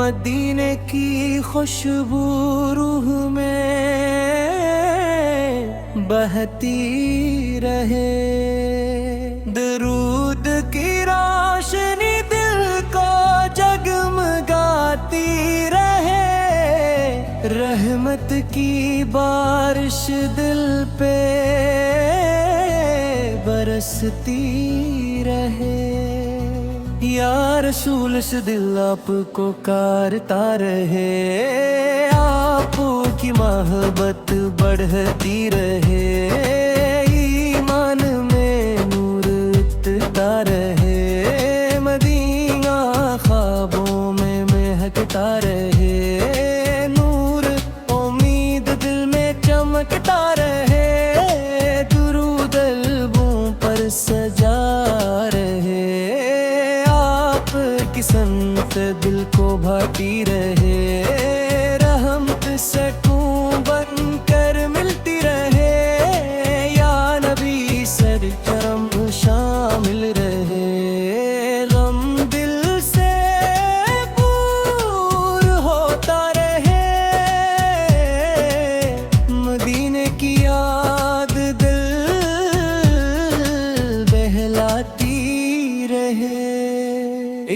مدینے کی خوشبو روح میں بہتی رہے، درود کی روشنی دل کو جگمگاتی رہے، رحمت کی بارش دل پہ برستی رہے۔ یا رسول اس دل آپ کو کارتا رہے، آپ کی محبت بڑھتی رہے، ایمان میں نور اٹھتا رہے، مدینہ خوابوں میں مہکتا رہے، نور امید دل میں چمکتا رہے، درود قلبوں پر سجا رہے، کی سنت دل کو بھاتی رہے، رحمت سکون بن کر ملتی رہے، یا نبی سر کرم شامل رہے، غم دل سے دور ہوتا رہے، مدینے کی یاد دل بہلاتی رہے،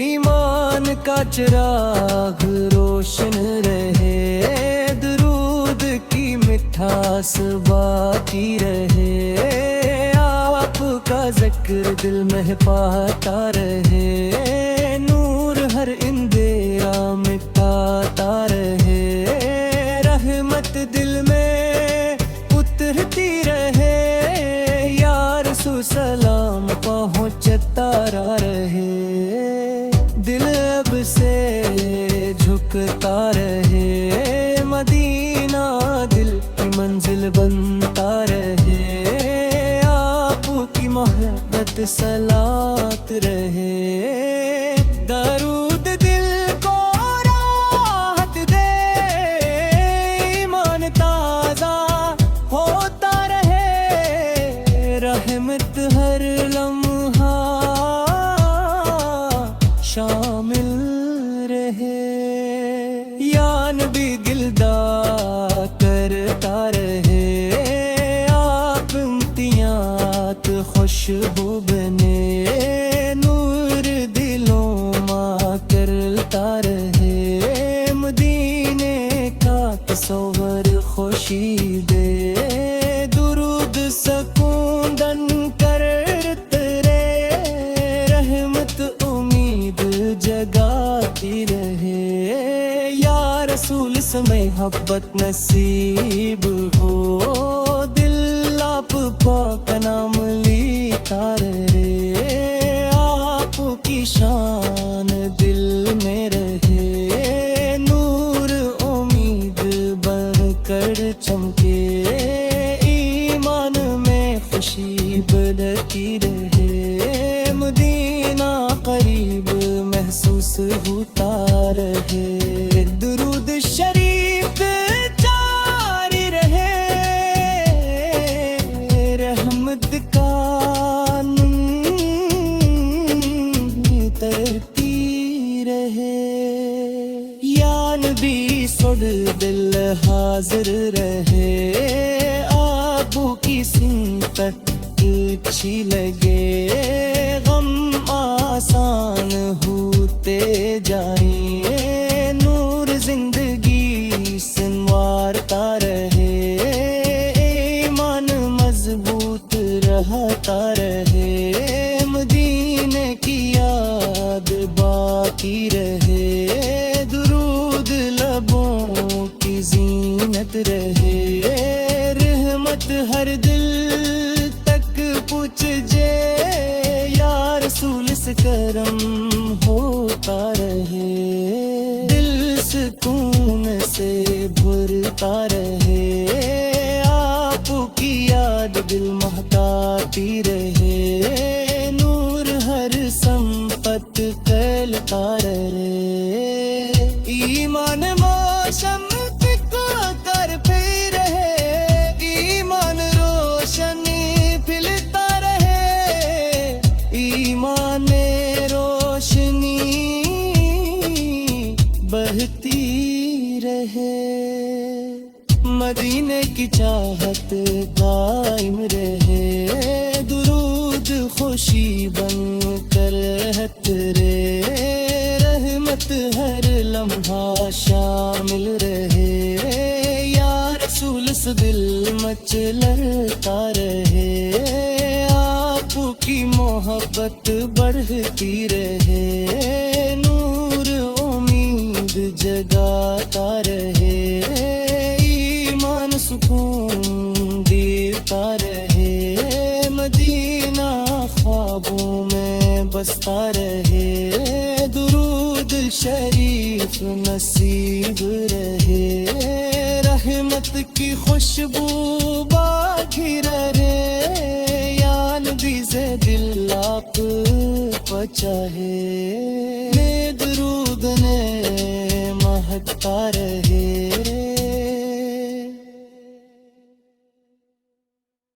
ایمان کا چراغ روشن رہے، درود کی مٹھاس باقی رہے، آپ کا ذکر دل میں پاتا رہے، نور ہر اندھیرا مٹاتا رہے، رحمت دل میں اترتی رہے، یا رسول سلام پہنچتا رہے، دل اب سے جھکتا رہے، مدینہ دل کی منزل بنتا رہے، آپ کی محبت صلات رہے، درود دل کو راحت دے، ایمان تازہ ہوتا رہے، رحمت ہر لمحہ شامل رہے، یا نبی دلدار کرتا رہے، آپ امتیات خوشبو بنے، نور دلوں ماں کرتا رہے، مدینے کا تصور خوشی دے، درود سکون دن کرتے رہے، رحمت جگاتی رہے، یا رسول اس محبت نصیب ہو، دل آپ پاک نام لیتا رہے، آپ کی شان دل میں رہے، نور امید بن کر چمکے، ایمان میں خوشی بڑھتی رہے، مدینہ قریب محسوس ہوتا رہے، درود شریف جاری رہے، رحمت کا نور ترتی رہے، یا نبی سڑ دل حاضر رہے، آپ کی سنت اچھی لگے، غم آسان ہوتے جائیں، نور زندگی سنوارتا رہے، ایمان مضبوط رہتا رہے، مدینے کی یاد باقی رہے، درود لبوں کی زینت رہے، رحمت ہر دل تک پہنچ جے، یا رسول اس کرم ہوتا رہے، دل سکون سے بھرتا رہے، آپ کی یاد دل مہکاتی رہے، نور ہر سمپت پھیلتا رہے، ایمان موسم کر پھر رہے، ایمان روشنی پھیلتا رہے، ایمان روشنی بہت مدینے کی چاہت قائم رہے درود خوشی بن کر عطرے رحمت ہر لمحہ شامل رہے یا رسول اس دل مچلتا رہے آپ کی محبت بڑھتی رہے نور امید جگاتا رہے ایمان سکون دیتا رہے مدینہ خوابوں میں بستا رہے درود شریف نصیب رہے رحمت کی خوشبو باقی رہے یا نبی سے دل آپ پچاہے درود نے مہکتا رہے